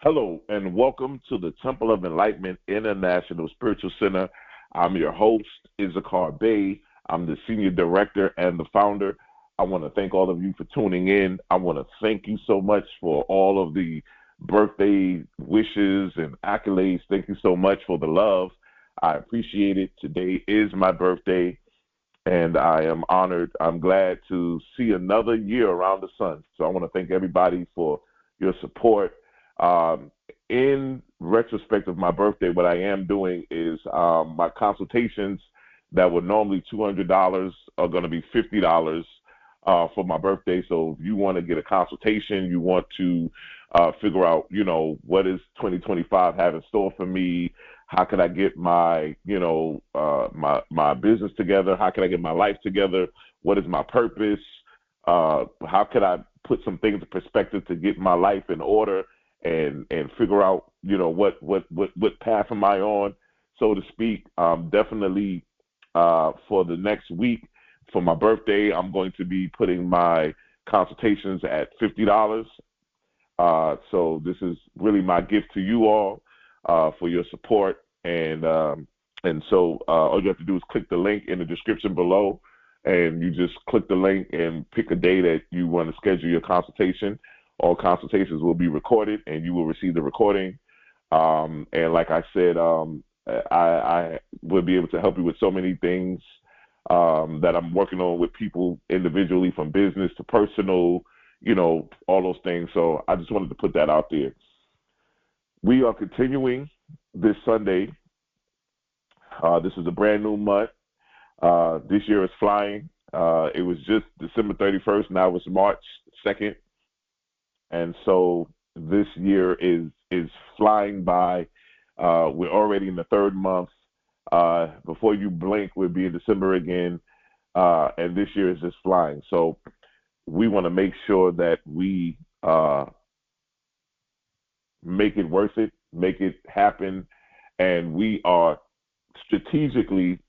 Hello, and welcome to the Temple of Enlightenment International Spiritual Center. I'm your host, Issachar Bey. I'm the Senior Director and the founder. I want to thank all of you for tuning in. I want to thank you so much for all of the birthday wishes and accolades. Thank you so much for the love. I appreciate it. Today is my birthday, and I am honored. I'm glad to see another year around the sun. So I want to thank everybody for your support. In retrospect of my birthday, what I am doing is my consultations that were normally $200 are going to be $50 for my birthday. So if you want to get a consultation, you want to figure out, what is 2025 have in store for me? How can I get my, my business together? How can I get my life together? What is my purpose? How can I put some things in perspective to get my life in order? And figure out, what path am I on, so to speak. Definitely for the next week, for my birthday, I'm going to be putting my consultations at $50. So this is really my gift to you all for your support. And so all you have to do is click the link in the description below, and you just click the link and pick a day that you want to schedule your consultation. All consultations will be recorded, and you will receive the recording. And like I said, I will be able to help you with so many things that I'm working on with people individually, from business to personal, all those things. So I just wanted to put that out there. We are continuing this Sunday. This is a brand new month. This year is flying. It was just December 31st. Now it's March 2nd. And so this year is flying by. We're already in the third month. Before you blink, we'll be in December again. And this year is just flying. So we want to make sure that we make it worth it, make it happen. And we are strategically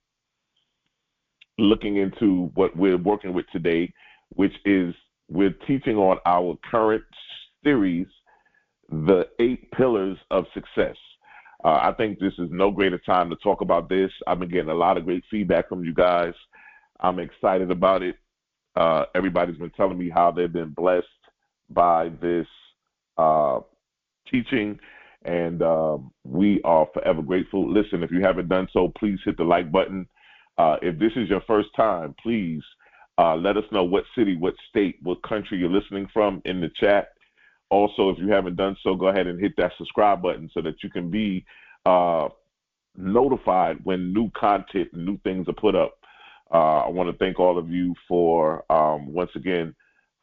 looking into what we're working with today, which is we're teaching on our current series, The 8 Pillars of Success. I think this is no greater time to talk about this. I've been getting a lot of great feedback from you guys. I'm excited about it. Everybody's been telling me how they've been blessed by this teaching, and we are forever grateful. Listen, if you haven't done so, please hit the like button. If this is your first time, please let us know what city, what state, what country you're listening from in the chat. Also, if you haven't done so, go ahead and hit that subscribe button so that you can be notified when new content and new things are put up. I want to thank all of you for, once again,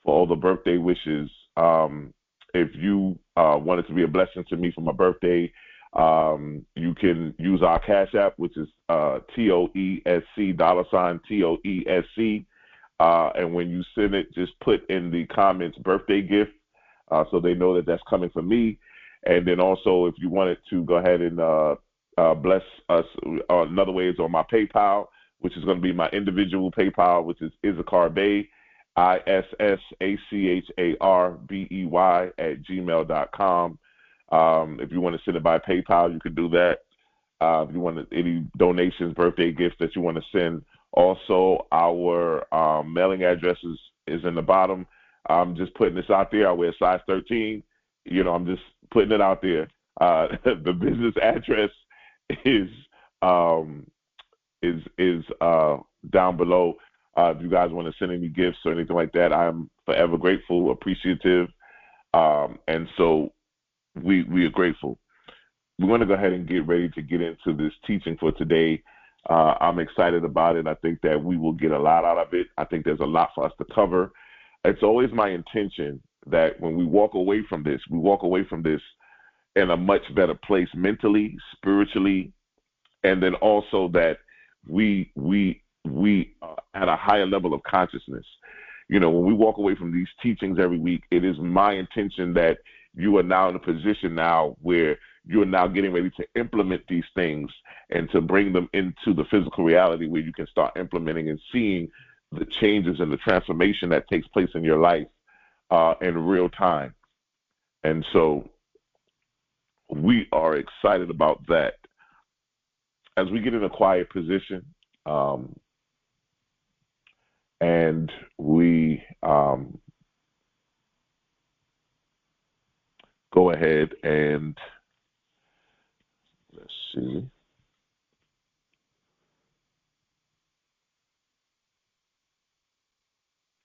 for all the birthday wishes. If you wanted to be a blessing to me for my birthday, you can use our Cash App, which is TOESC, $TOESC. And when you send it, just put in the comments birthday gift, so they know that that's coming from me. And then also, if you wanted to go ahead and bless us, another way is on my PayPal, which is going to be my individual PayPal, which is Issachar Bey, ISSACHARBEY @gmail.com. If you want to send it by PayPal, you can do that. If you want any donations, birthday gifts that you want to send. Also, our mailing address is in the bottom. I'm just putting this out there. I wear size 13. I'm just putting it out there. The business address is down below. If you guys want to send any gifts or anything like that, I'm forever grateful, appreciative, and so we are grateful. We're going to go ahead and get ready to get into this teaching for today. I'm excited about it. I think that we will get a lot out of it. I think there's a lot for us to cover. It's always my intention that when we walk away from this in a much better place mentally, spiritually, and then also that we at a higher level of consciousness. When we walk away from these teachings every week, it is my intention that you are now in a position now where you're now getting ready to implement these things and to bring them into the physical reality where you can start implementing and seeing the changes and the transformation that takes place in your life in real time. And so we are excited about that. As we get in a quiet position, and we go ahead and let's see.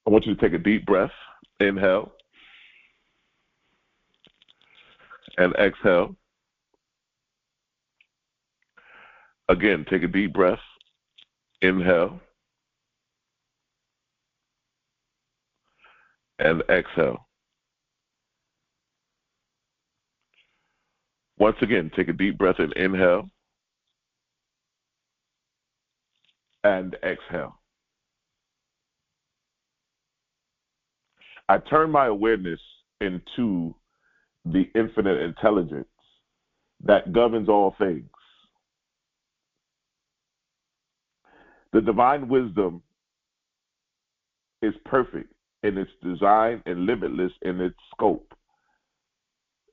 I want you to take a deep breath. Inhale and exhale. Again, take a deep breath. Inhale and exhale. Once again, take a deep breath and inhale and exhale. I turn my awareness into the infinite intelligence that governs all things. The divine wisdom is perfect in its design and limitless in its scope.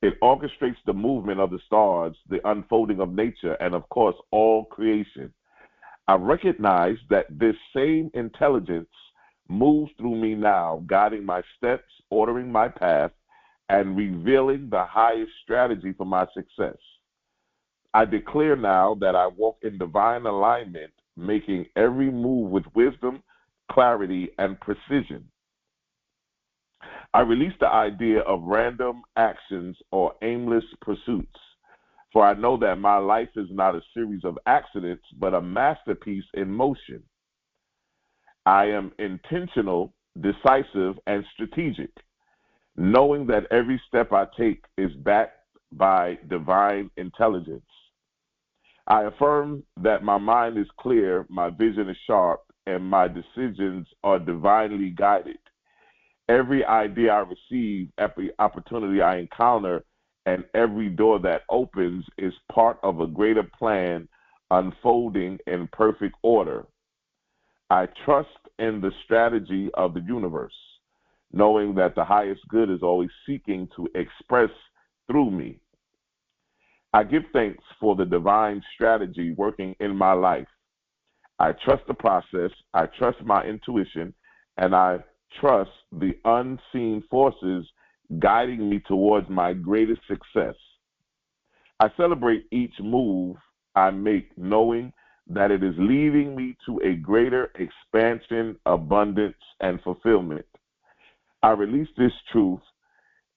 It orchestrates the movement of the stars, the unfolding of nature, and of course, all creation. I recognize that this same intelligence moves through me now, guiding my steps, ordering my path, and revealing the highest strategy for my success. I declare now that I walk in divine alignment, making every move with wisdom, clarity, and precision. I release the idea of random actions or aimless pursuits, for I know that my life is not a series of accidents, but a masterpiece in motion. I am intentional, decisive, and strategic, knowing that every step I take is backed by divine intelligence. I affirm that my mind is clear, my vision is sharp, and my decisions are divinely guided. Every idea I receive, every opportunity I encounter, and every door that opens is part of a greater plan unfolding in perfect order. I trust in the strategy of the universe, knowing that the highest good is always seeking to express through me. I give thanks for the divine strategy working in my life. I trust the process, I trust my intuition, and I trust the unseen forces guiding me towards my greatest success. I celebrate each move I make, knowing that it is leading me to a greater expansion, abundance, and fulfillment. I release this truth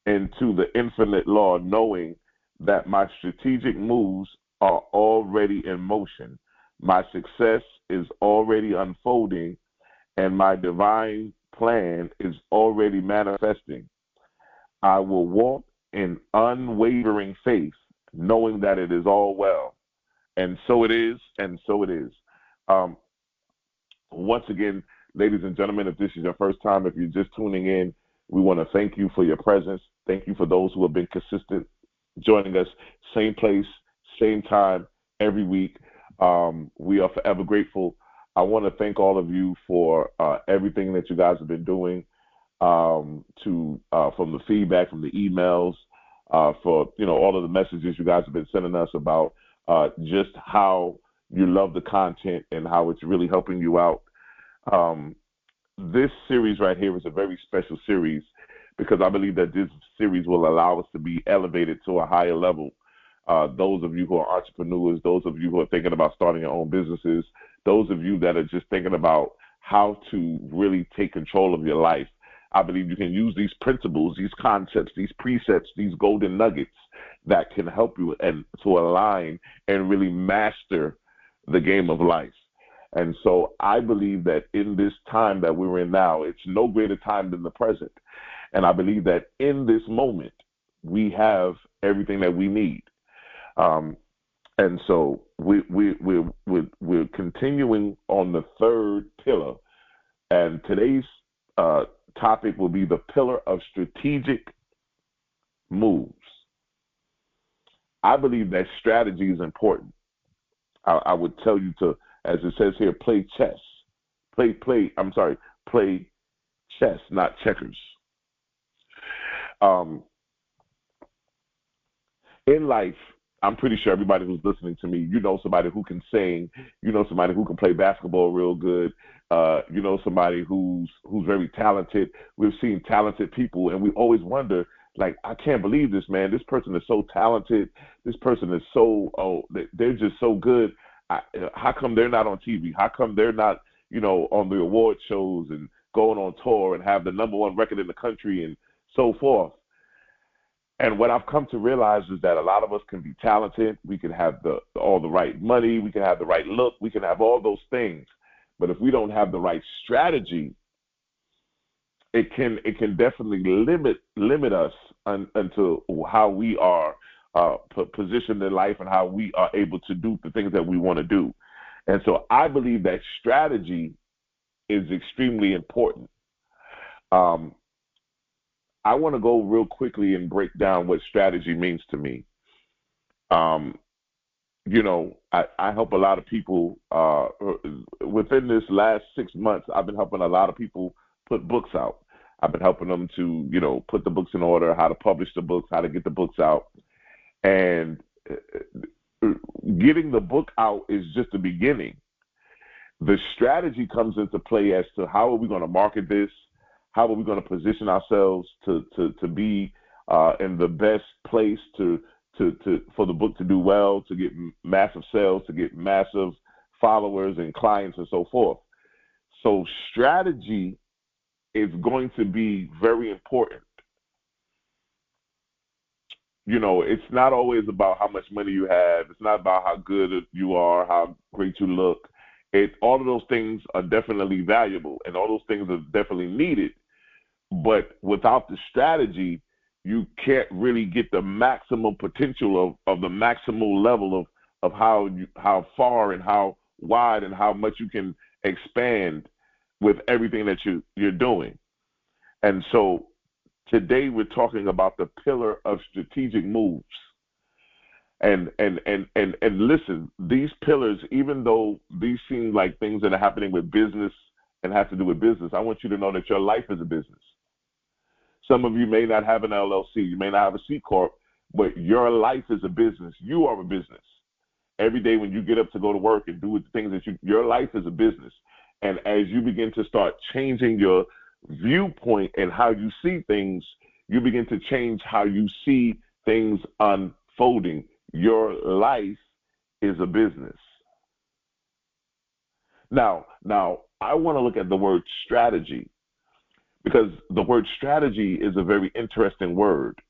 into the infinite law, knowing that my strategic moves are already in motion. My success is already unfolding, and my divine plan is already manifesting. I will walk in unwavering faith, knowing that it is all well. And so it is, and so it is. Um, Once again, ladies and gentlemen, if this is your first time, if you're just tuning in, we want to thank you for your presence. Thank you for those who have been consistent, joining us, same place, same time, every week. We are forever grateful. I want to thank all of you for everything that you guys have been doing, from the feedback, from the emails, for all of the messages you guys have been sending us about just how you love the content and how it's really helping you out. This series right here is a very special series because I believe that this series will allow us to be elevated to a higher level. Those of you who are entrepreneurs, those of you who are thinking about starting your own businesses, those of you that are just thinking about how to really take control of your life, I believe you can use these principles, these concepts, these precepts, these golden nuggets that can help you and to align and really master the game of life. And so I believe that in this time that we're in now, it's no greater time than the present. And I believe that in this moment, we have everything that we need. And so we're continuing on the third pillar. And today's topic will be the pillar of strategic moves. I believe that strategy is important. I would tell you to, as it says here, play chess. Play chess, not checkers. In life, I'm pretty sure everybody who's listening to me, you know somebody who can sing, you know somebody who can play basketball real good, you know somebody who's very talented. We've seen talented people, and we always wonder, like, I can't believe this, man. This person is so talented. This person is so they're just so good. How come they're not on TV? How come they're not, on the award shows and going on tour and have the #1 record in the country and so forth? And what I've come to realize is that a lot of us can be talented. We can have all the right money. We can have the right look. We can have all those things. But if we don't have the right strategy, it can definitely limit us unto how we are positioned in life and how we are able to do the things that we want to do. And so I believe that strategy is extremely important. I want to go real quickly and break down what strategy means to me. I help a lot of people. Within this last 6 months, I've been helping a lot of people put books out. I've been helping them to, put the books in order, how to publish the books, how to get the books out. And getting the book out is just the beginning. The strategy comes into play as to how are we going to market this? How are we going to position ourselves to be in the best place for the book to do well, to get massive sales, to get massive followers and clients and so forth. So strategy is going to be very important. It's not always about how much money you have. It's not about how good you are, how great you look. All of those things are definitely valuable, and all those things are definitely needed. But without the strategy, you can't really get the maximum potential of the maximal level of how far and how wide and how much you can expand with everything that you're doing. And so today we're talking about the pillar of strategic moves. And listen, these pillars, even though these seem like things that are happening with business and have to do with business, I want you to know that your life is a business. Some of you may not have an LLC, you may not have a C Corp, but your life is a business. You are a business. Every day when you get up to go to work and do the things that your life is a business. And as you begin to start changing your viewpoint and how you see things, you begin to change how you see things unfolding. Your life is a business. Now, I want to look at the word strategy, because the word strategy is a very interesting word.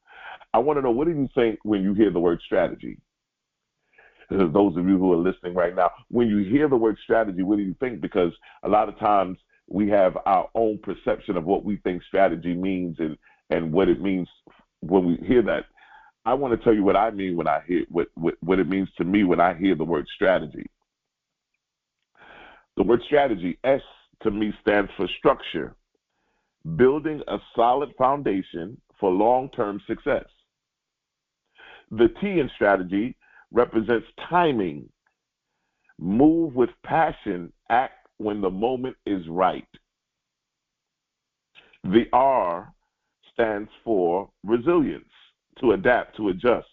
I want to know, what do you think when you hear the word strategy? Those of you who are listening right now, when you hear the word strategy, what do you think? Because a lot of times we have our own perception of what we think strategy means and what it means when we hear that. I want to tell you what I mean when I hear what it means to me when I hear the word strategy. The word strategy, S, to me stands for structure, building a solid foundation for long-term success. The T in strategy represents timing, move with passion, act when the moment is right. The R stands for resilience, to adapt, to adjust,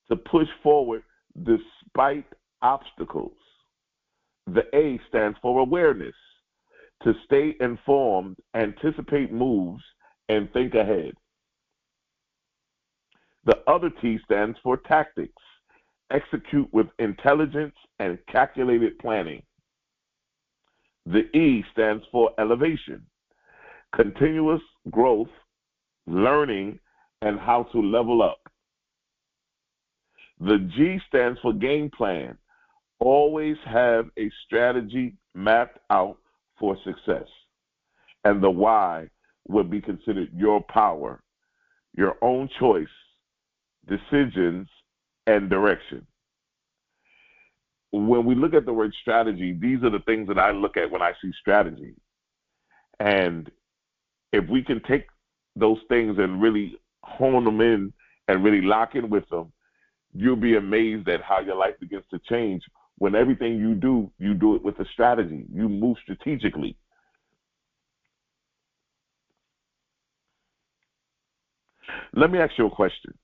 to push forward despite obstacles. The A stands for awareness, to stay informed, anticipate moves, and think ahead. The other T stands for tactics, execute with intelligence and calculated planning. The E stands for elevation, continuous growth, learning, and how to level up. The G stands for game plan, always have a strategy mapped out for success. And the Y would be considered your power, your own choice, decisions, and direction. When we look at the word strategy, these are the things that I look at when I see strategy. And if we can take those things and really hone them in and really lock in with them, you'll be amazed at how your life begins to change. When everything you do it with a strategy. You move strategically. Let me ask you a question.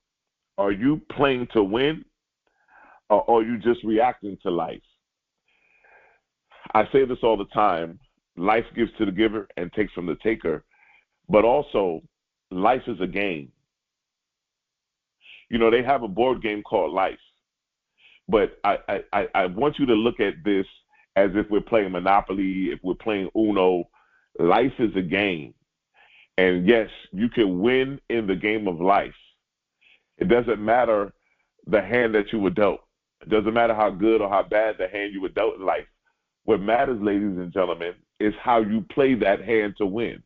Are you playing to win, or are you just reacting to life? I say this all the time. Life gives to the giver and takes from the taker, but also life is a game. You know, they have a board game called life, but I want you to look at this as if we're playing Monopoly, if we're playing Uno. Life is a game. And yes, you can win in the game of life. It doesn't matter the hand that you were dealt. It doesn't matter how good or how bad the hand you were dealt in life. What matters, ladies and gentlemen, is how you play that hand to win.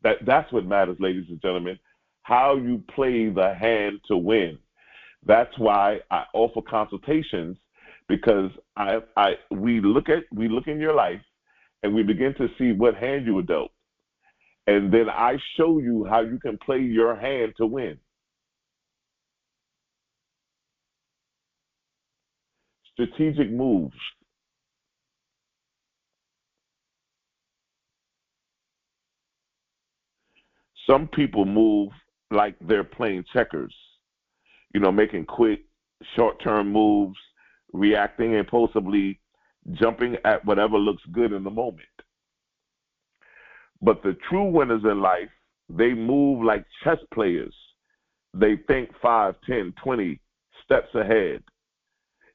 That's what matters, ladies and gentlemen. How you play the hand to win. That's why I offer consultations, because we look in your life and we begin to see what hand you were dealt. And then I show you how you can play your hand to win. Strategic moves. Some people move like they're playing checkers, you know, making quick, short-term moves, reacting impulsively, jumping at whatever looks good in the moment. But the true winners in life, they move like chess players. They think 5, 10, 20 steps ahead.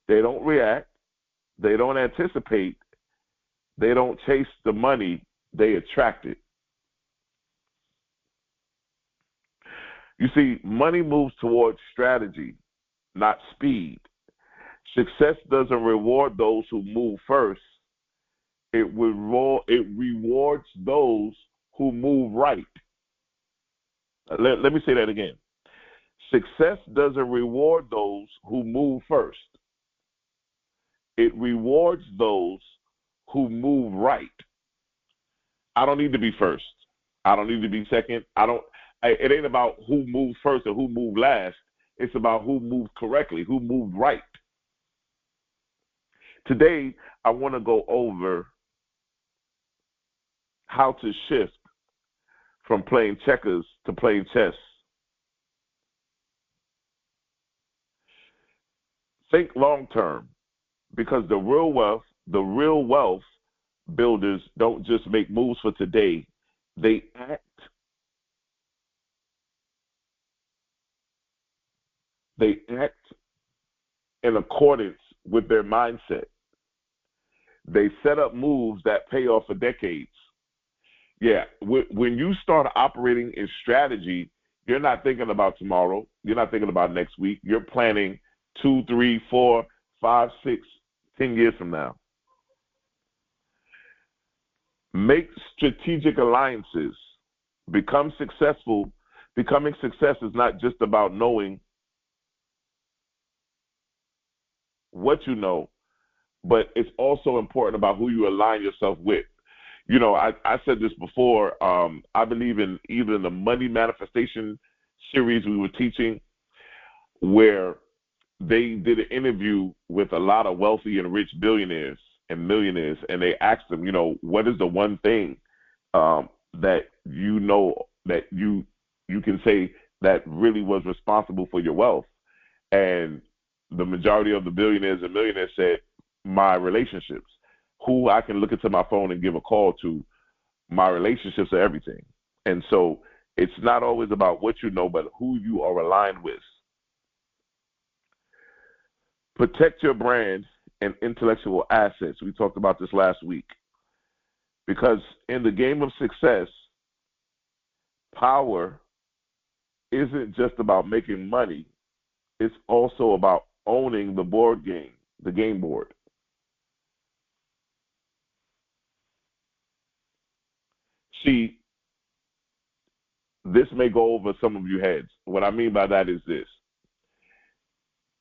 They don't react. They don't anticipate. They don't chase the money. They attract it. You see, money moves towards strategy, not speed. Success doesn't reward those who move first. It rewards those who move right. Let me say that again. Success doesn't reward those who move first. It rewards those who move right. I don't need to be first. I don't need to be second. It ain't about who moved first or who moved last. It's about who moved correctly, who moved right. Today, I want to go over how to shift from playing checkers to playing chess. Think long term, because the real wealth builders don't just make moves for today. They act in accordance with their mindset. They set up moves that pay off for decades. Yeah, when you start operating in strategy, you're not thinking about tomorrow. You're not thinking about next week. You're planning 2, 3, 4, 5, 6, 10 years from now. Make strategic alliances. Become successful. Becoming success is not just about knowing what you know, but it's also important about who you align yourself with. You know, I said this before. I believe in either the money manifestation series we were teaching, where they did an interview with a lot of wealthy and rich billionaires and millionaires, and they asked them, you know, what is the one thing that you know that you can say that really was responsible for your wealth? And the majority of the billionaires and millionaires said, my relationships. Who I can look into my phone and give a call to. My relationships are everything. And so it's not always about what you know, but who you are aligned with. Protect your brand and intellectual assets. We talked about this last week. Because in the game of success, power isn't just about making money. It's also about owning the board game, the game board. See, this may go over some of your heads. What I mean by that is this.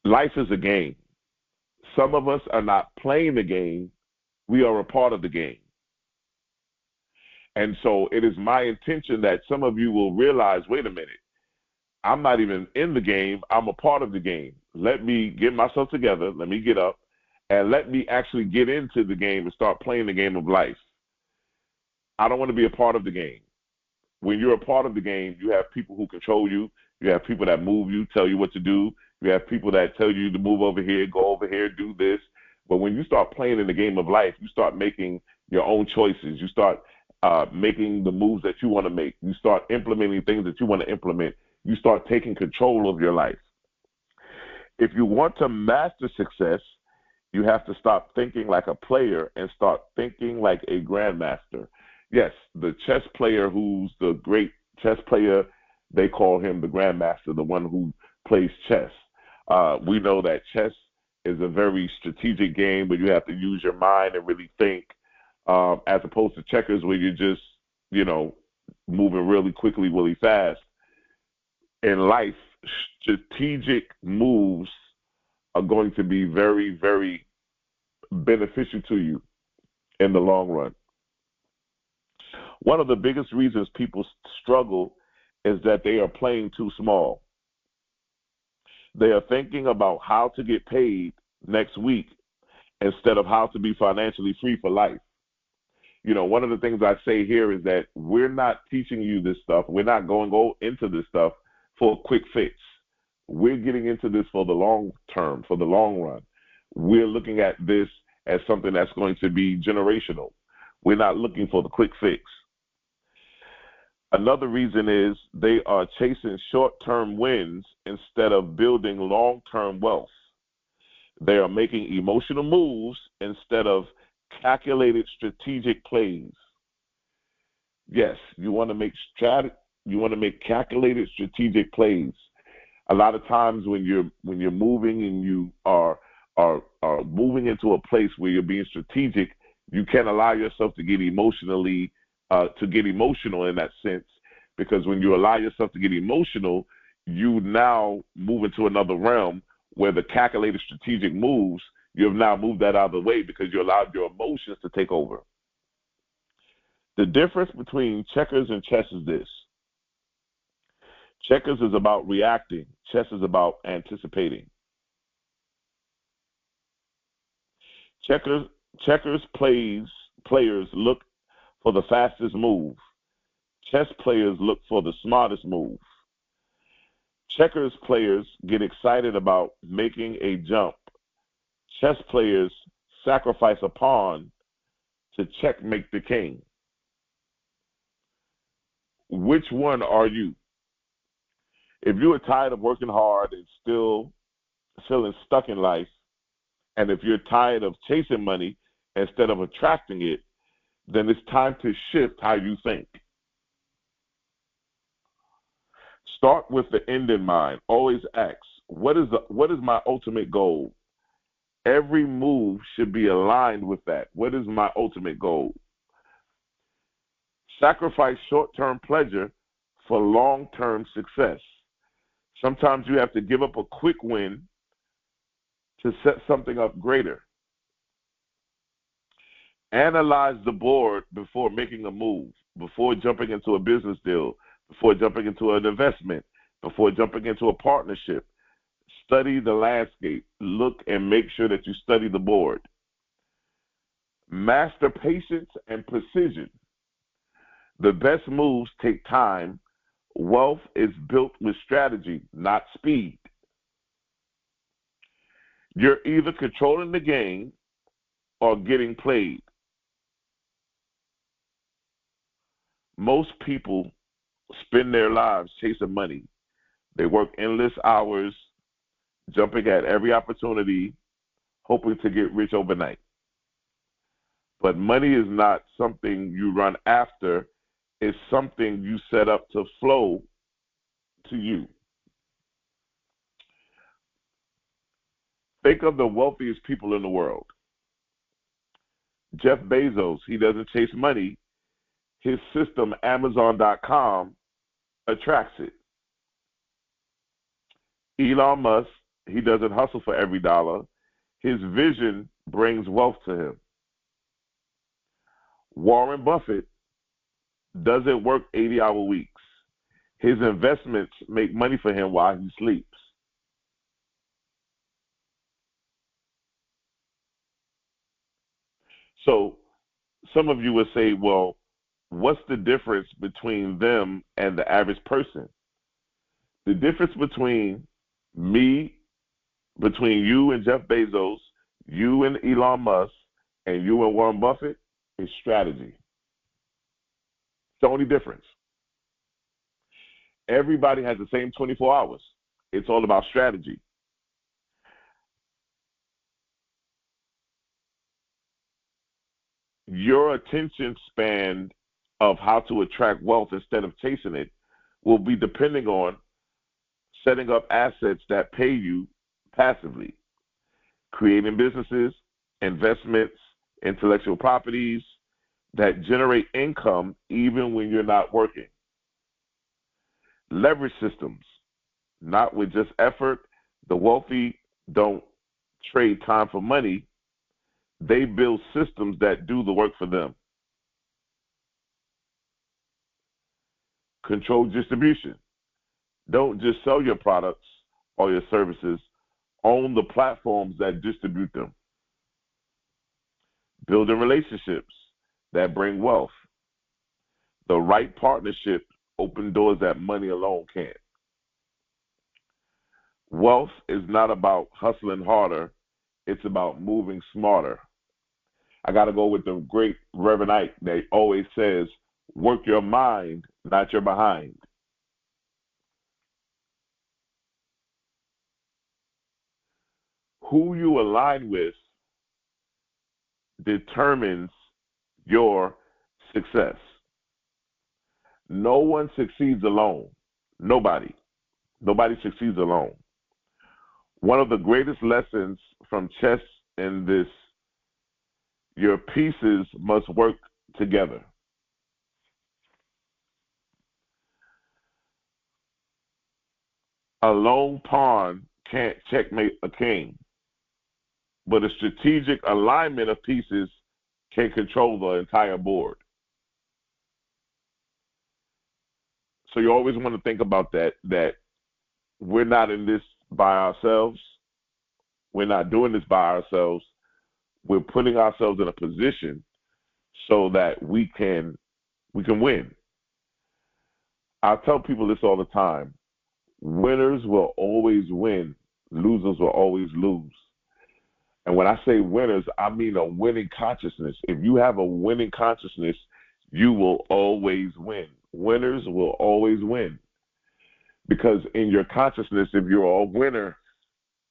Life is a game. Some of us are not playing the game. We are a part of the game. And so it is my intention that some of you will realize, wait a minute, I'm not even in the game. I'm a part of the game. Let me get myself together. Let me get up and let me actually get into the game and start playing the game of life. I don't want to be a part of the game. When you're a part of the game, you have people who control you. You have people that move you, tell you what to do. You have people that tell you to move over here, go over here, do this. But when you start playing in the game of life, you start making your own choices. You start making the moves that you want to make. You start implementing things that you want to implement. You start taking control of your life. If you want to master success, you have to stop thinking like a player and start thinking like a grandmaster. Yes, the chess player who's the great chess player, they call him the grandmaster, the one who plays chess. We know that chess is a very strategic game where you have to use your mind and really think, as opposed to checkers where you're just, moving really quickly, really fast. In life, strategic moves are going to be very, very beneficial to you in the long run. One of the biggest reasons people struggle is that they are playing too small. They are thinking about how to get paid next week instead of how to be financially free for life. One of the things I say here is that we're not teaching you this stuff. We're not going to go into this stuff for a quick fix. We're getting into this for the long term, for the long run. We're looking at this as something that's going to be generational. We're not looking for the quick fix. Another reason is they are chasing short-term wins instead of building long-term wealth. They are making emotional moves instead of calculated strategic plays. Yes, you want to make calculated strategic plays. A lot of times when you're moving and you are moving into a place where you're being strategic, you can't allow yourself to get emotional in that sense, because when you allow yourself to get emotional, you now move into another realm where the calculated strategic moves, you have now moved that out of the way because you allowed your emotions to take over. The difference between checkers and chess is this. Checkers is about reacting. Chess is about anticipating. Checkers players look for the fastest move. Chess players look for the smartest move. Checkers players get excited about making a jump. Chess players sacrifice a pawn to checkmate the king. Which one are you? If you are tired of working hard and still feeling stuck in life, and if you're tired of chasing money instead of attracting it, then it's time to shift how you think. Start with the end in mind. Always ask, what is my ultimate goal? Every move should be aligned with that. What is my ultimate goal? Sacrifice short-term pleasure for long-term success. Sometimes you have to give up a quick win to set something up greater. Analyze the board before making a move, before jumping into a business deal, before jumping into an investment, before jumping into a partnership. Study the landscape. Look and make sure that you study the board. Master patience and precision. The best moves take time. Wealth is built with strategy, not speed. You're either controlling the game or getting played. Most people spend their lives chasing money. They work endless hours, jumping at every opportunity, hoping to get rich overnight. But money is not something you run after. It's something you set up to flow to you. Think of the wealthiest people in the world. Jeff Bezos, he doesn't chase money. His system, Amazon.com, attracts it. Elon Musk, he doesn't hustle for every dollar. His vision brings wealth to him. Warren Buffett doesn't work 80-hour weeks. His investments make money for him while he sleeps. So some of you would say, well, what's the difference between them and the average person? The difference between me, between you and Jeff Bezos, you and Elon Musk, and you and Warren Buffett is strategy. It's the only difference. Everybody has the same 24 hours. It's all about strategy. Your attention span of how to attract wealth instead of chasing it will be depending on setting up assets that pay you passively, creating businesses, investments, intellectual properties that generate income even when you're not working. Leverage systems, not with just effort. The wealthy don't trade time for money. They build systems that do the work for them. Control distribution. Don't just sell your products or your services. Own the platforms that distribute them. Building relationships that bring wealth. The right partnership open doors that money alone can't. Wealth is not about hustling harder. It's about moving smarter. I got to go with the great Reverend Ike that always says, work your mind, not your behind. Who you align with determines your success. No one succeeds alone. Nobody. Nobody succeeds alone. One of the greatest lessons from chess in this, your pieces must work together. A lone pawn can't checkmate a king, but a strategic alignment of pieces can control the entire board. So you always want to think about that we're not in this by ourselves. We're not doing this by ourselves. We're putting ourselves in a position so that we can win. I tell people this all the time. Winners will always win. Losers will always lose. And when I say winners, I mean a winning consciousness. If you have a winning consciousness, you will always win. Winners will always win. Because in your consciousness, if you're a winner,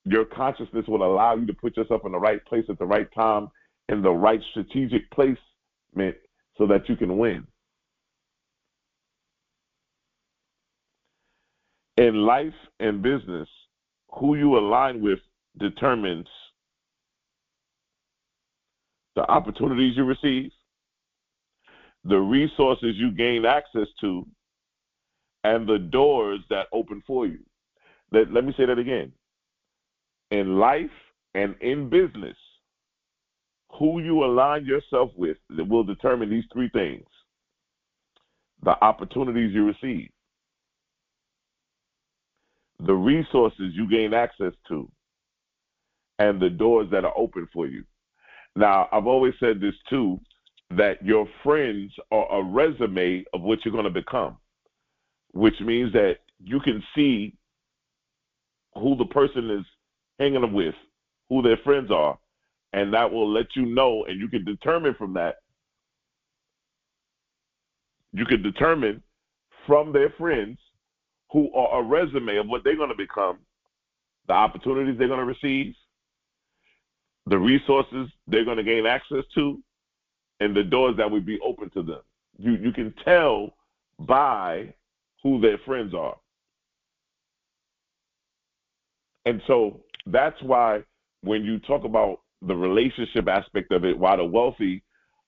your consciousness will allow you to put yourself in the right place at the right time, in the right strategic placement so that you can win. In life and business, who you align with determines the opportunities you receive, the resources you gain access to, and the doors that open for you. Let me say that again. In life and in business, who you align yourself with will determine these three things: the opportunities you receive, the resources you gain access to, and the doors that are open for you. Now, I've always said this too, that your friends are a resume of what you're going to become, which means that you can see who the person is hanging with, who their friends are, and that will let you know, and you can determine from that. You can determine from their friends who are a resume of what they're going to become, the opportunities they're going to receive, the resources they're going to gain access to, and the doors that would be open to them. You can tell by who their friends are. And so that's why when you talk about the relationship aspect of it, why the wealthy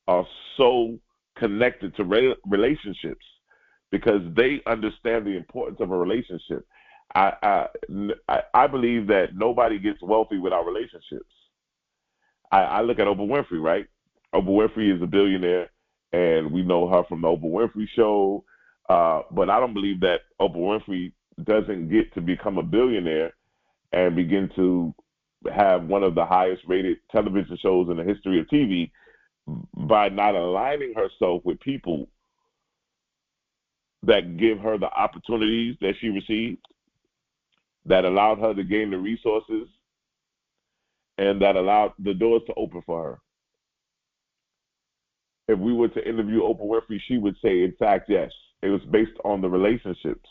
are so connected to relationships, because they understand the importance of a relationship. I believe that nobody gets wealthy without relationships. I look at Oprah Winfrey, right? Oprah Winfrey is a billionaire, and we know her from the Oprah Winfrey Show. But I don't believe that Oprah Winfrey doesn't get to become a billionaire and begin to have one of the highest rated television shows in the history of TV by not aligning herself with people that give her the opportunities that she received. that allowed her to gain the resources and that allowed the doors to open for her. If we were to interview Oprah Winfrey, she would say, in fact, yes, it was based on the relationships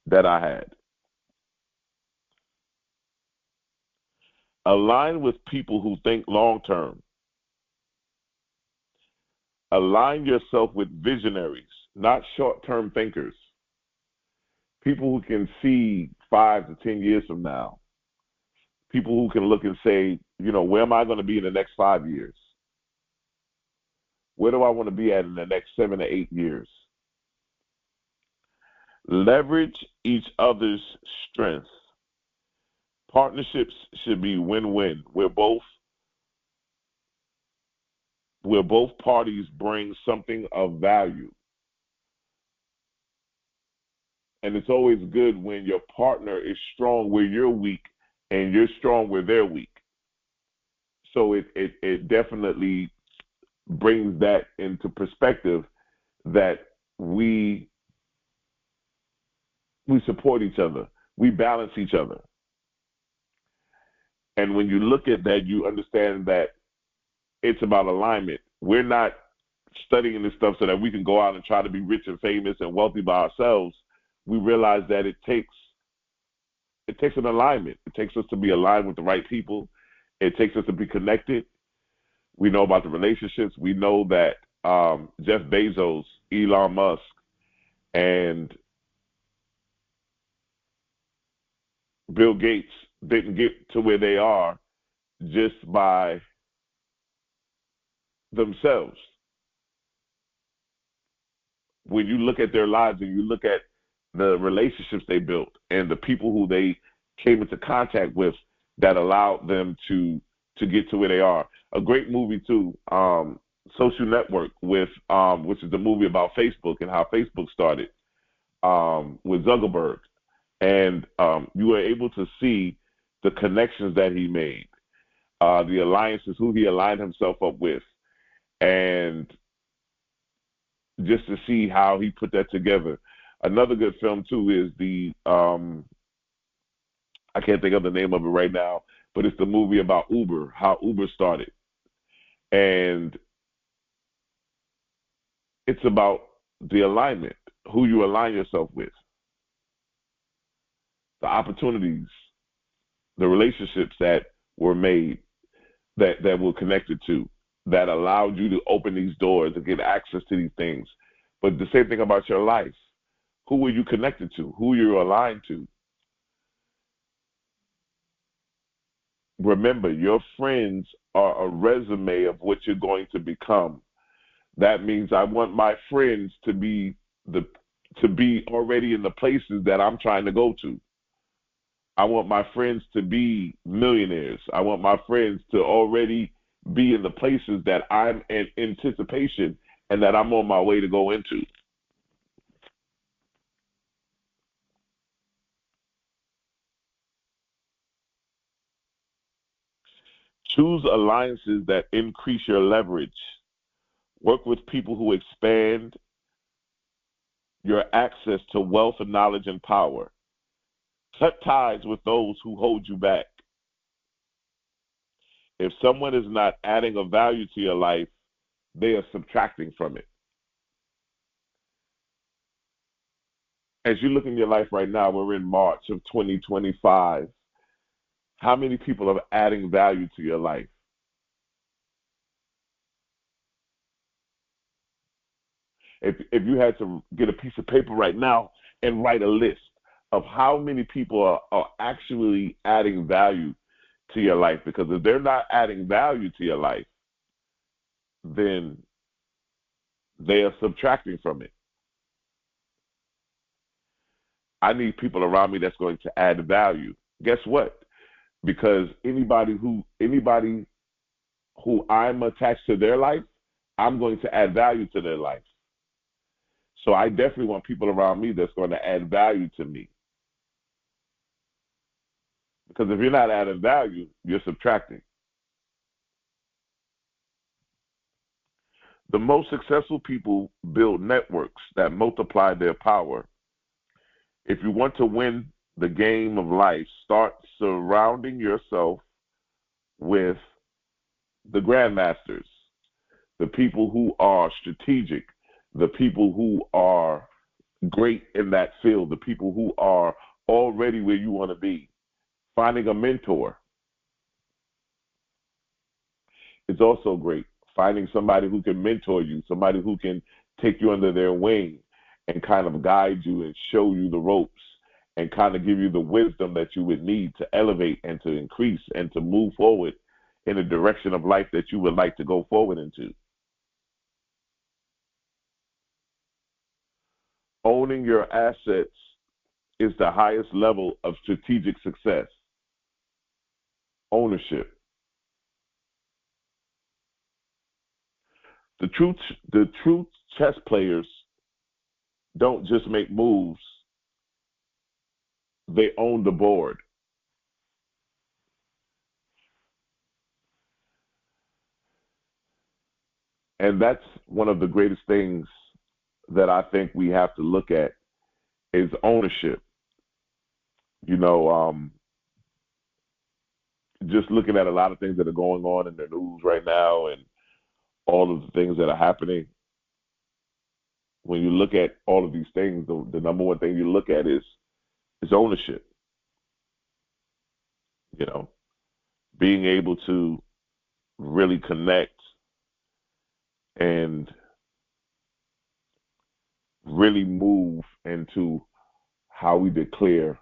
that I had. Align with people who think long term. Align yourself with visionaries, not short term thinkers. People who can see 5 to 10 years from now. People who can look and say, where am I going to be in the next 5 years? Where do I want to be at in the next 7 to 8 years? Leverage each other's strengths. Partnerships should be win-win, where both parties bring something of value. And it's always good when your partner is strong where you're weak and you're strong where they're weak. So it definitely brings that into perspective that we support each other. We balance each other. And when you look at that, you understand that it's about alignment. We're not studying this stuff so that we can go out and try to be rich and famous and wealthy by ourselves. We realize that it takes an alignment. It takes us to be aligned with the right people. It takes us to be connected. We know about the relationships. We know that Jeff Bezos, Elon Musk, and Bill Gates didn't get to where they are just by themselves. When you look at their lives and you look at the relationships they built and the people who they came into contact with that allowed them to get to where they are. A great movie too, Social Network, with which is the movie about Facebook and how Facebook started, with Zuckerberg. And you were able to see the connections that he made, the alliances, who he aligned himself up with, and just to see how he put that together. Another good film too is the I can't think of the name of it right now, but it's the movie about Uber, how Uber started. And it's about the alignment, who you align yourself with, the opportunities, the relationships that were made, that were connected to, that allowed you to open these doors and get access to these things. But the same thing about your life. Who were you connected to? Who you're aligned to? Remember, your friends are a resume of what you're going to become. That means I want my friends to be already in the places that I'm trying to go to. I want my friends to be millionaires. I want my friends to already be in the places that I'm in anticipation and that I'm on my way to go into. Choose alliances that increase your leverage. Work with people who expand your access to wealth and knowledge and power. Cut ties with those who hold you back. If someone is not adding a value to your life, they are subtracting from it. As you look in your life right now, we're in March of 2025. How many people are adding value to your life? If you had to get a piece of paper right now and write a list of how many people are actually adding value to your life, because if they're not adding value to your life, then they are subtracting from it. I need people around me that's going to add value. Guess what? Because anybody who I'm attached to their life, I'm going to add value to their life. So I definitely want people around me that's going to add value to me. Because if you're not adding value, you're subtracting. The most successful people build networks that multiply their power. If you want to win the game of life, start surrounding yourself with the grandmasters, the people who are strategic, the people who are great in that field, the people who are already where you want to be. Finding a mentor is also great. Finding somebody who can mentor you, somebody who can take you under their wing and kind of guide you and show you the ropes and kind of give you the wisdom that you would need to elevate and to increase and to move forward in the direction of life that you would like to go forward into. Owning your assets is the highest level of strategic success. Ownership. The true chess players don't just make moves, they own the board. And that's one of the greatest things that I think we have to look at is ownership. You know, just looking at a lot of things that are going on in the news right now and all of the things that are happening. When you look at all of these things, the number one thing you look at is ownership. You know, being able to really connect and really move into how we declare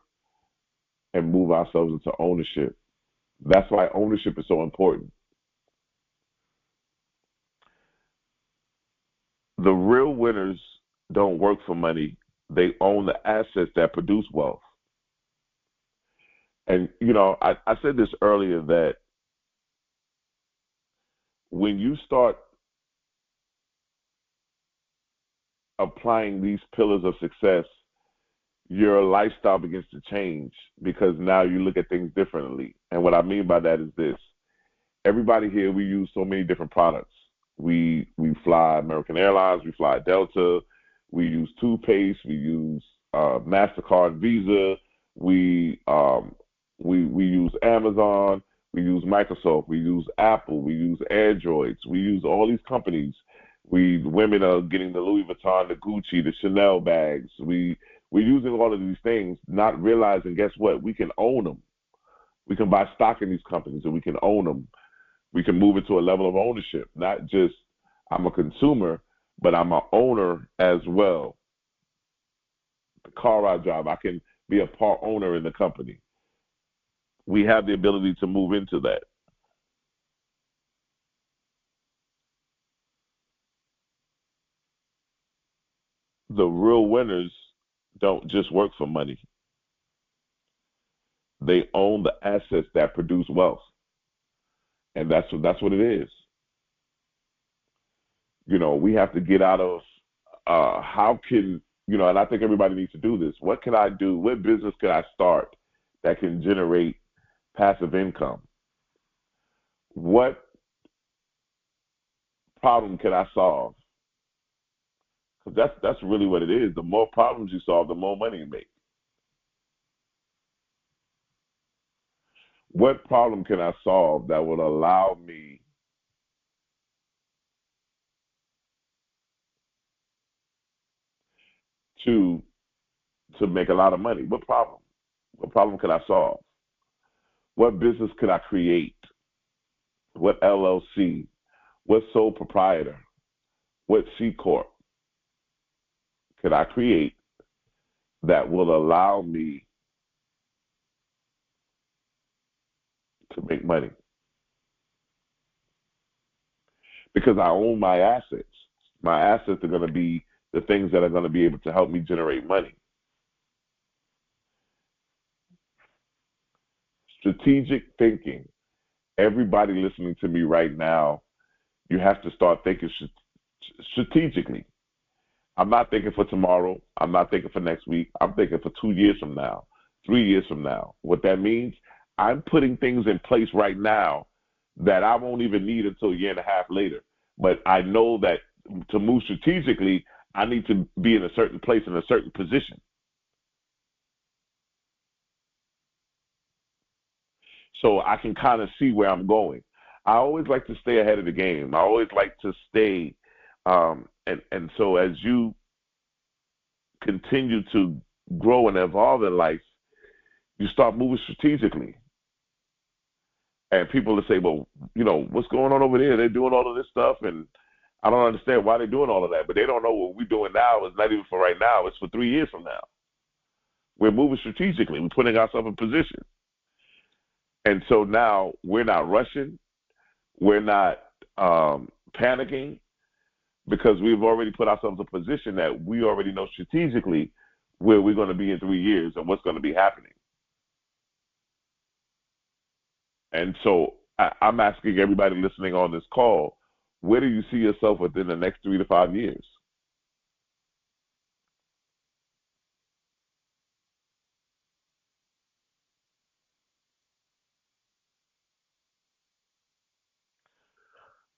and move ourselves into ownership. That's why ownership is so important. The real winners don't work for money. They own the assets that produce wealth. And, you know, I said this earlier that when you start applying these pillars of success, your lifestyle begins to change because now you look at things differently. And what I mean by that is this. Everybody here, we use so many different products. We fly American Airlines, we fly Delta, we use toothpaste, we use MasterCard, Visa, we use Amazon, we use Microsoft, we use Apple, we use Androids, we use all these companies. Women are getting the Louis Vuitton, the Gucci, the Chanel bags. We're using all of these things, not realizing, guess what? We can own them. We can buy stock in these companies and we can own them. We can move into a level of ownership, not just I'm a consumer, but I'm an owner as well. The car I drive, I can be a part owner in the company. We have the ability to move into that. The real winners don't just work for money. They own the assets that produce wealth. And that's what it is. You know, we have to get out of how can, you know, and I think everybody needs to do this. What can I do? What business can I start that can generate passive income? What problem can I solve? Because that's really what it is. The more problems you solve, the more money you make. What problem can I solve that will allow me to make a lot of money? What problem? What problem can I solve? What business could I create? What LLC? What sole proprietor? What C Corp could I create that will allow me to make money? Because I own my assets. My assets are going to be the things that are going to be able to help me generate money. Strategic thinking. Everybody listening to me right now, you have to start thinking strategically. I'm not thinking for tomorrow. I'm not thinking for next week. I'm thinking for 2 years from now, 3 years from now. What that means, I'm putting things in place right now that I won't even need until a year and a half later. But I know that to move strategically, I need to be in a certain place, in a certain position. so I can kind of see where I'm going. I always like to stay ahead of the game. I always like to stay, and so as you continue to grow and evolve in life, you start moving strategically. And people will say, well, what's going on over there? They're doing all of this stuff, and I don't understand why they're doing all of that. But they don't know what we're doing now is not even for right now. It's for 3 years from now. We're moving strategically. We're putting ourselves in position. And so now we're not rushing. We're not panicking, because we've already put ourselves in a position that we already know strategically where we're going to be in 3 years and what's going to be happening. And so I'm asking everybody listening on this call, where do you see yourself within the next 3 to 5 years?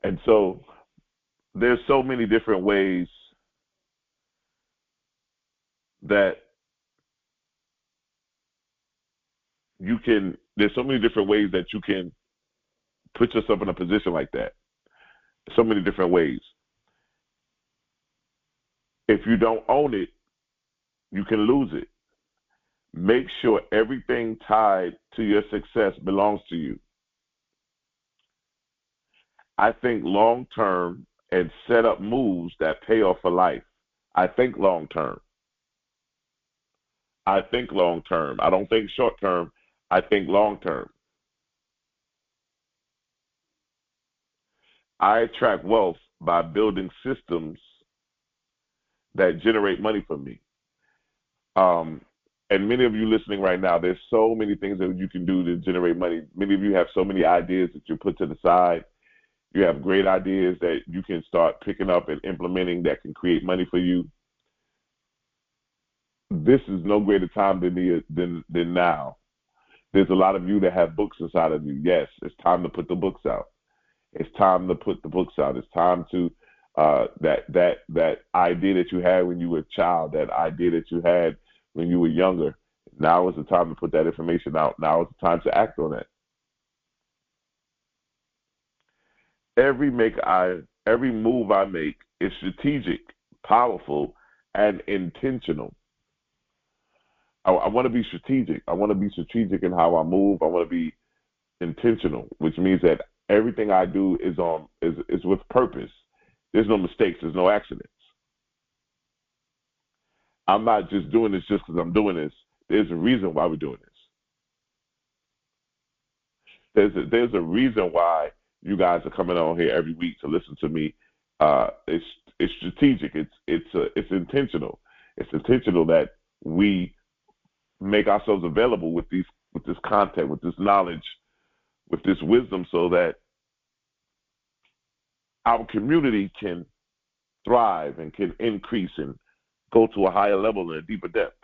And so there's so many different ways that there's so many different ways that you can put yourself in a position like that. So many different ways. If you don't own it, you can lose it. Make sure everything tied to your success belongs to you. I think long term and set up moves that pay off for life. I think long term. I think long term. I don't think short term. I think long term. I attract wealth by building systems that generate money for me. And many of you listening right now, there's so many things that you can do to generate money. Many of you have so many ideas that you put to the side. You have great ideas that you can start picking up and implementing that can create money for you. This is no greater time than now. There's a lot of you that have books inside of you. Yes, it's time to put the books out. It's time to put the books out. It's time to that idea that you had when you were a child, that idea that you had when you were younger. Now is the time to put that information out. Now is the time to act on it. Every move I make is strategic, powerful, and intentional. I want to be strategic. I want to be strategic in how I move. I want to be intentional, which means that everything I do is with purpose. There's no mistakes. There's no accidents. I'm not just doing this just because I'm doing this. There's a reason why we're doing this. There's a reason why you guys are coming on here every week to listen to me. It's strategic. It's intentional. It's intentional that we make ourselves available with this content, with this knowledge, with this wisdom, so that our community can thrive and can increase and go to a higher level and a deeper depth.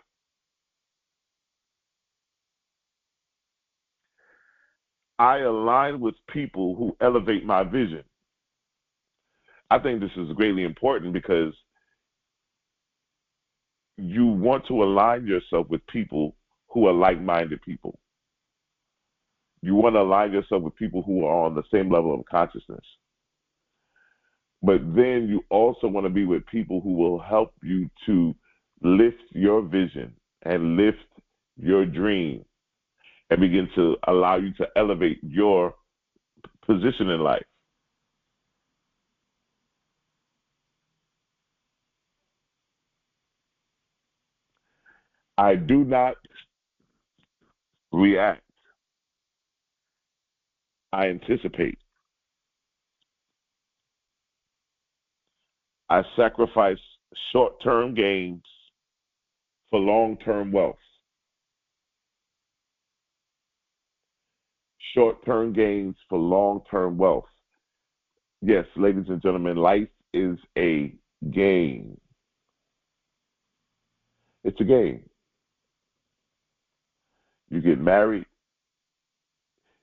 I align with people who elevate my vision. I think this is greatly important because you want to align yourself with people who are like-minded people. You want to align yourself with people who are on the same level of consciousness. But then you also want to be with people who will help you to lift your vision and lift your dream and begin to allow you to elevate your position in life. I do not react. I anticipate. I sacrifice short-term gains for long-term wealth. Short-term gains for long-term wealth. Yes, ladies and gentlemen, life is a game. It's a game. You get married.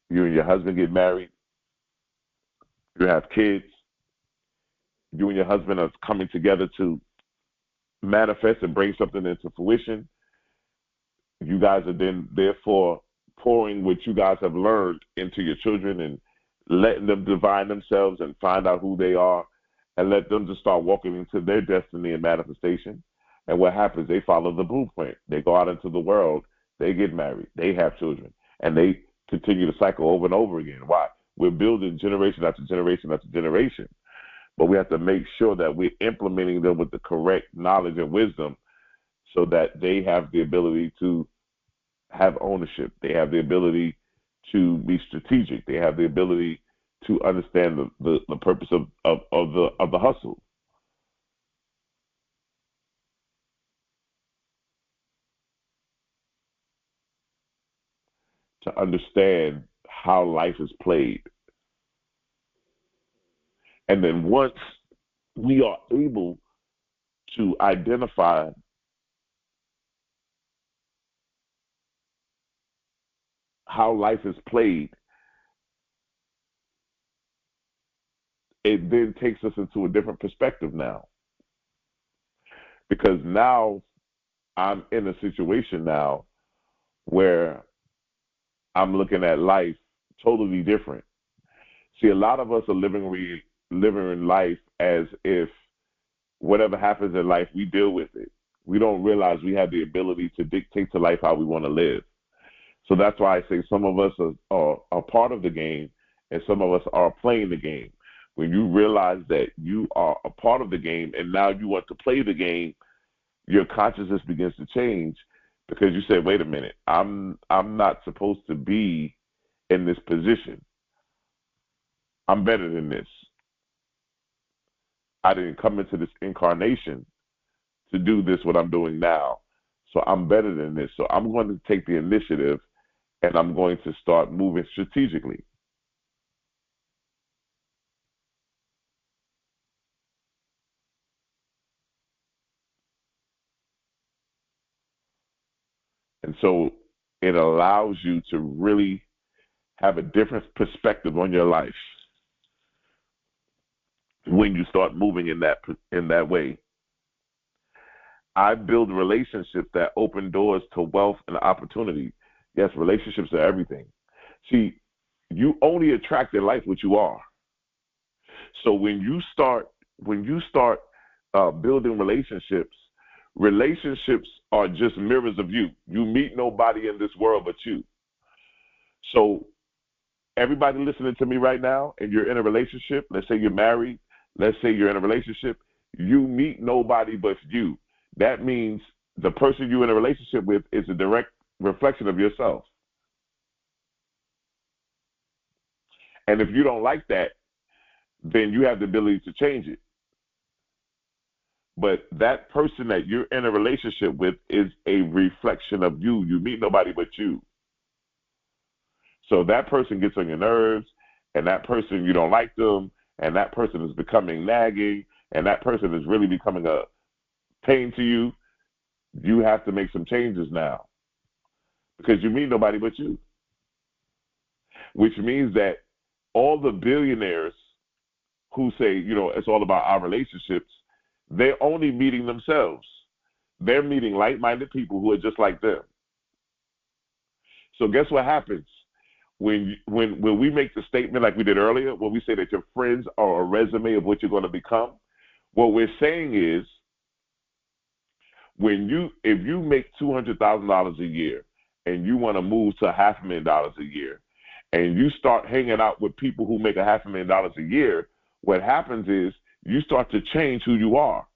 You and your husband get married. You have kids. You and your husband are coming together to manifest and bring something into fruition. You guys are then therefore pouring what you guys have learned into your children and letting them divine themselves and find out who they are and let them just start walking into their destiny and manifestation. And what happens, they follow the blueprint. They go out into the world, they get married, they have children, and they continue to cycle over and over again. Why? We're building generation after generation after generation, but we have to make sure that we're implementing them with the correct knowledge and wisdom so that they have the ability to have ownership. They have the ability to be strategic. They have the ability to understand the purpose of the hustle. To understand how life is played. And then once we are able to identify how life is played, it then takes us into a different perspective now. Because now I'm in a situation now where I'm looking at life totally different. See, a lot of us are living in life as if whatever happens in life, we deal with it. We don't realize we have the ability to dictate to life how we want to live. So that's why I say some of us are part of the game and some of us are playing the game. When you realize that you are a part of the game and now you want to play the game, your consciousness begins to change because you say, wait a minute, I'm not supposed to be in this position. I'm better than this. I didn't come into this incarnation to do this, what I'm doing now. So I'm better than this. So I'm going to take the initiative and I'm going to start moving strategically. And so it allows you to really have a different perspective on your life when you start moving in that way. I build relationships that open doors to wealth and opportunity. Yes, relationships are everything. See, you only attract in life what you are. So when you start building relationships, relationships are just mirrors of you. You meet nobody in this world but you. So everybody listening to me right now, and you're in a relationship, let's say you're married, let's say you're in a relationship, you meet nobody but you. That means the person you're in a relationship with is a direct reflection of yourself. And if you don't like that, then you have the ability to change it. But that person that you're in a relationship with is a reflection of you. You meet nobody but you. So that person gets on your nerves, and that person, you don't like them, and that person is becoming nagging, and that person is really becoming a pain to you. You have to make some changes now because you meet nobody but you, which means that all the billionaires who say, it's all about our relationships, they're only meeting themselves. They're meeting like-minded people who are just like them. So guess what happens? When we make the statement like we did earlier, when we say that your friends are a resume of what you're going to become, what we're saying is if you make $200,000 a year and you want to move to $500,000 a year and you start hanging out with people who make $500,000 a year, what happens is you start to change who you are.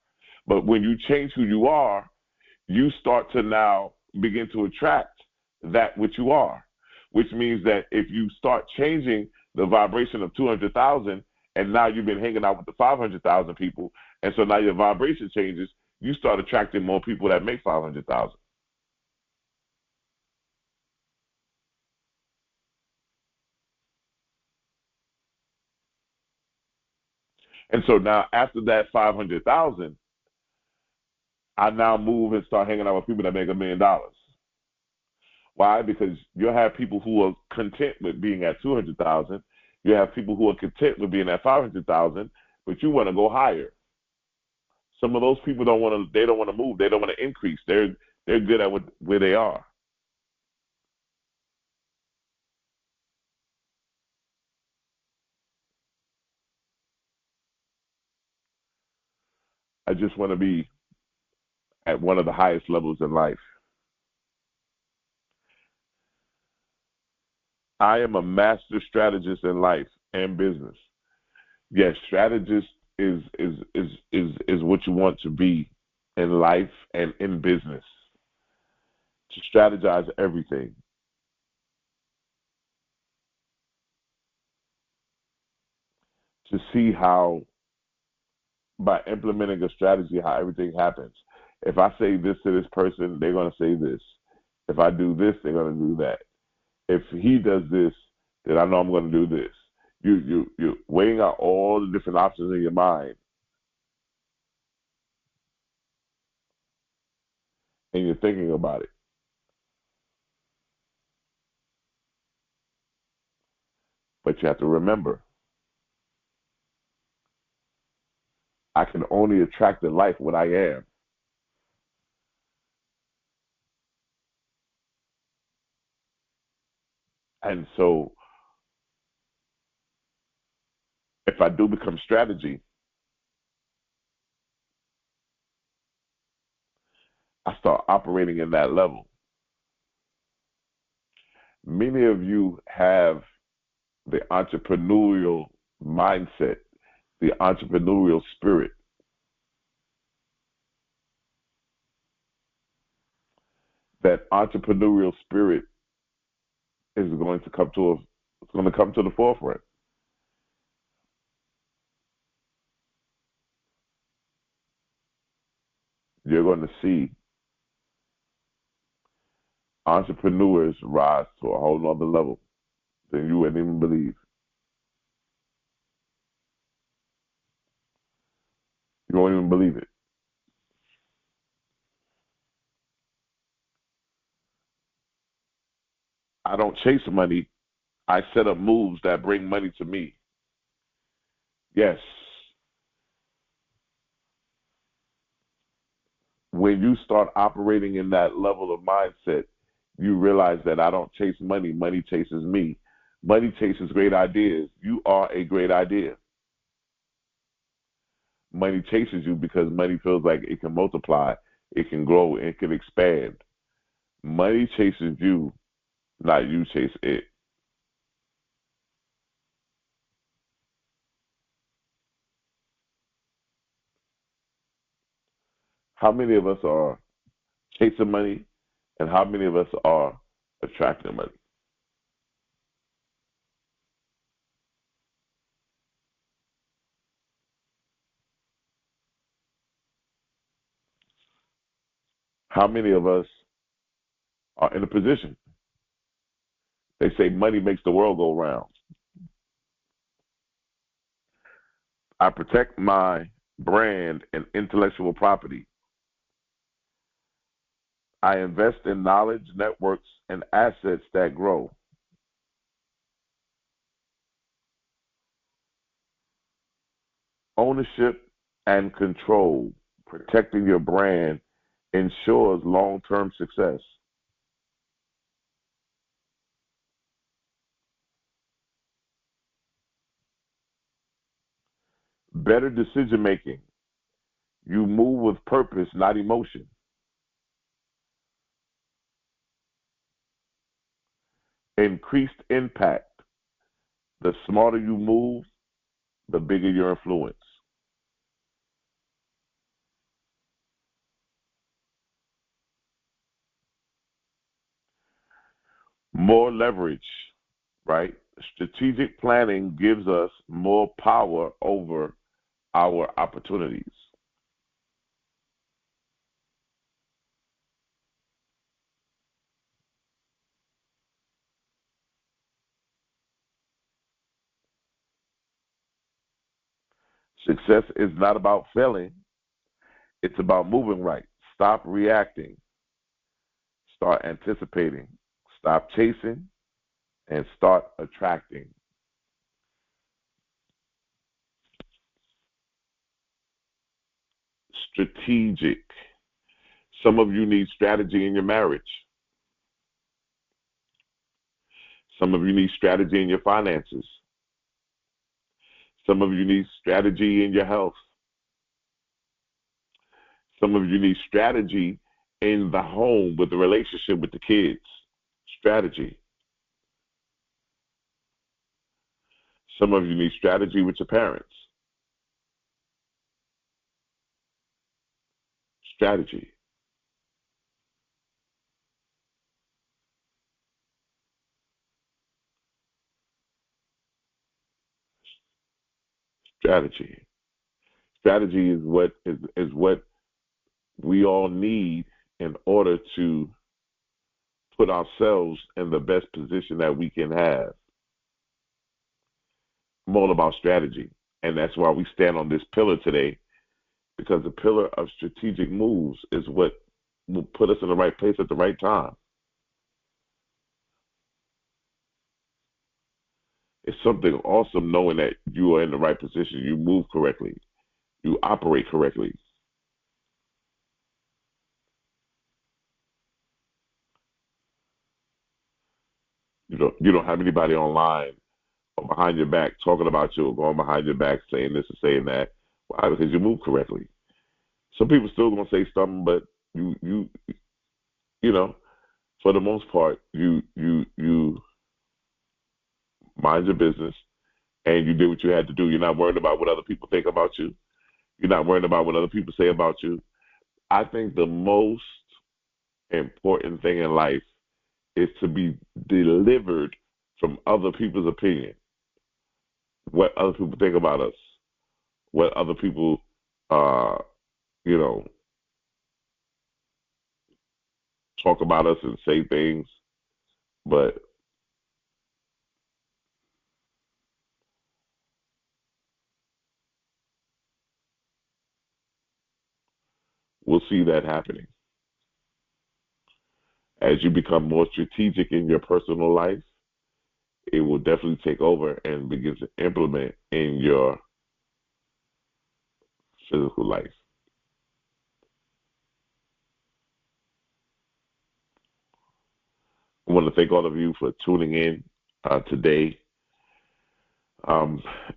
But when you change who you are, you start to now begin to attract that which you are, which means that if you start changing the vibration of 200,000 and now you've been hanging out with the 500,000 people, and so now your vibration changes, you start attracting more people that make 500,000. And so now after that 500,000, I now move and start hanging out with people that make $1 million. Why? Because you'll have people who are content with being at 200,000. You have people who are content with being at 500,000, but you want to go higher. Some of those people don't want to move. They don't want to increase. They're good at where they are. I just want to be at one of the highest levels in life. I am a master strategist in life and business. Yes, strategist is what you want to be in life and in business. To strategize everything. To see how by implementing a strategy how everything happens. If I say this to this person, they're gonna say this. If I do this, they're gonna do that. If he does this, then I know I'm gonna do this. You're weighing out all the different options in your mind and you're thinking about it. But you have to remember, I can only attract in life what I am. And so if I do become strategy, I start operating in that level. Many of you have the entrepreneurial mindset, the entrepreneurial spirit. That entrepreneurial spirit is going to come to it's going to come to the forefront. You're going to see entrepreneurs rise to a whole nother level than you wouldn't even believe. You won't even believe it. I don't chase money. I set up moves that bring money to me. Yes, when you start operating in that level of mindset, you realize that I don't chase money, money chases me. Money chases great ideas. You are a great idea. Money chases you because money feels like it can multiply, it can grow, it can expand. Money chases you, not you chase it. How many of us are chasing money and how many of us are attracting money? How many of us are in a position? They say money makes the world go round. I protect my brand and intellectual property. I invest in knowledge, networks, and assets that grow. Ownership and control. Protecting your brand ensures long term success. Better decision making. You move with purpose, not emotion. Increased impact. The smarter you move, the bigger your influence. More leverage, right? Strategic planning gives us more power over our opportunities. Success is not about failing, it's about moving right. Stop reacting, start anticipating, stop chasing, and start attracting. Strategic. Some of you need strategy in your marriage. Some of you need strategy in your finances. Some of you need strategy in your health. Some of you need strategy in the home with the relationship with the kids. Strategy. Some of you need strategy with your parents. Strategy. Strategy. Strategy is what we all need in order to put ourselves in the best position that we can have. I'm all about strategy, and that's why we stand on this pillar today, because the pillar of strategic moves is what will put us in the right place at the right time. It's something awesome knowing that you are in the right position, you move correctly, you operate correctly. You don't have anybody online or behind your back talking about you or going behind your back saying this or saying that. Why? Because you move correctly. Some people still gonna say something, but you know, for the most part, you mind your business and you did what you had to do. You're not worried about what other people think about you. You're not worried about what other people say about you. I think the most important thing in life is to be delivered from other people's opinion. What other people think about us. What other people, you know, talk about us and say things. But we'll see that happening. As you become more strategic in your personal life, it will definitely take over and begin to implement in your physical life. I want to thank all of you for tuning in today.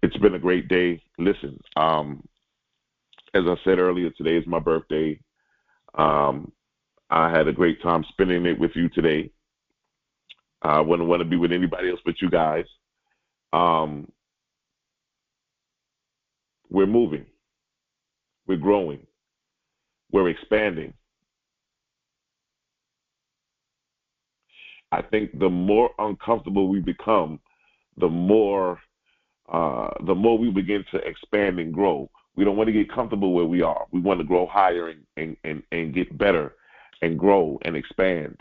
It's been a great day. Listen, as I said earlier, today is my birthday. I had a great time spending it with you today. I wouldn't want to be with anybody else but you guys. We're moving. We're growing. We're expanding. I think the more uncomfortable we become, the more we begin to expand and grow. We don't want to get comfortable where we are. We want to grow higher and get better and grow and expand.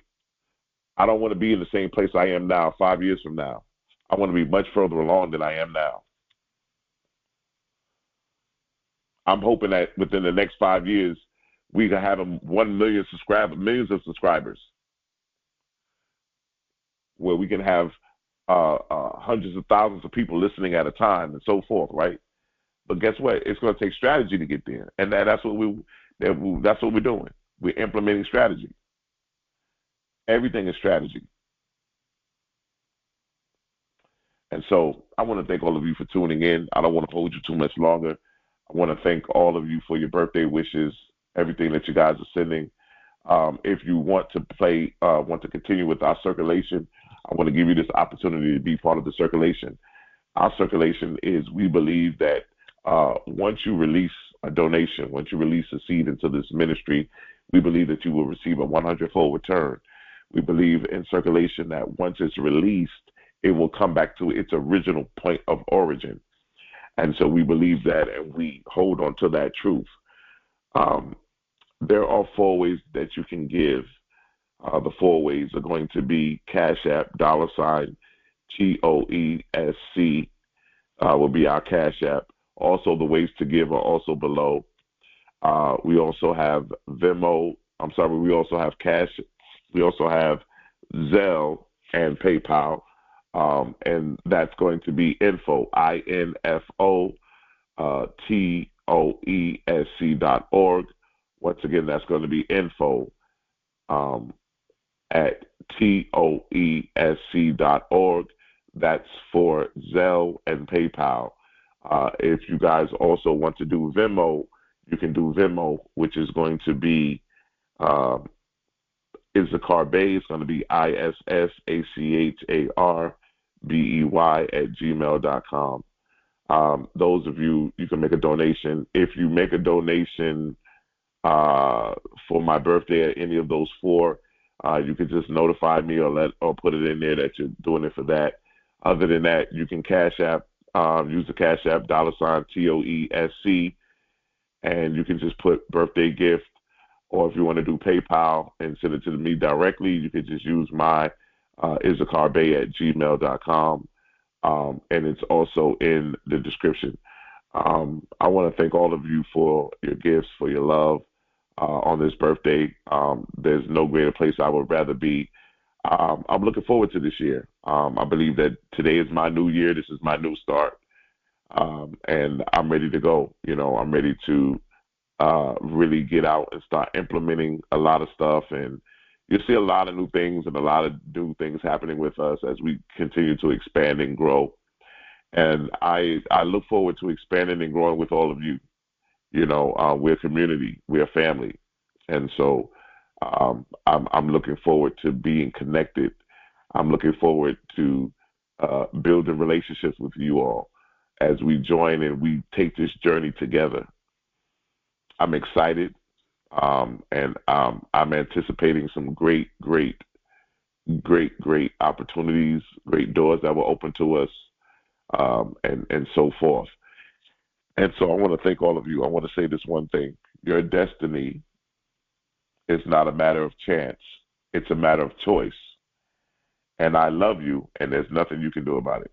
I don't want to be in the same place I am now 5 years from now. I want to be much further along than I am now. I'm hoping that within the next 5 years, we can have 1 million subscribers, millions of subscribers, where we can have hundreds of thousands of people listening at a time and so forth, right? But guess what? It's going to take strategy to get there, and that's what we're doing. We're implementing strategy. Everything is strategy. And so I want to thank all of you for tuning in. I don't want to hold you too much longer. I want to thank all of you for your birthday wishes, everything that you guys are sending. If you want to continue with our circulation, I want to give you this opportunity to be part of the circulation. Our circulation is, we believe that once you release a donation, once you release a seed into this ministry, we believe that you will receive a 100-fold return. We believe in circulation that once it's released, it will come back to its original point of origin. And so we believe that, and we hold on to that truth. There are 4 ways that you can give. The 4 ways are going to be Cash App, $TOESC, will be our Cash App. Also, the ways to give are also below. We also have Venmo. We also have Cash. We also have Zelle and PayPal. And that's going to be info, INFO, TOESC.org. Once again, that's going to be info at TOESC.org. That's for Zelle and PayPal. If you guys also want to do Venmo, You can do Venmo, which is going to be Issachar Bey. It's going to be ISSACHARBEY at gmail.com. Those of you, you can make a donation. If you make a donation for my birthday at any of those four, you can just notify me or put it in there that you're doing it for that. Other than that, you can Cash App, use the Cash App $TOESC, and you can just put birthday gift. Or if you want to do PayPal and send it to me directly, you can just use my Issachar Bey at gmail.com. And it's also in the description. I want to thank all of you for your gifts, for your love on this birthday. There's no greater place I would rather be. I'm looking forward to this year. I believe that today is my new year. This is my new start. And I'm ready to go. I'm ready to really get out and start implementing a lot of stuff. And you'll see a lot of new things and a lot of new things happening with us as we continue to expand and grow. And I look forward to expanding and growing with all of you. We're a community, we're a family. And so I'm looking forward to being connected. I'm looking forward to building relationships with you all as we join and we take this journey together. I'm excited, and I'm anticipating some great opportunities, great doors that will open to us, and so forth. And so I want to thank all of you. I want to say this one thing. Your destiny is not a matter of chance. It's a matter of choice. And I love you, and there's nothing you can do about it.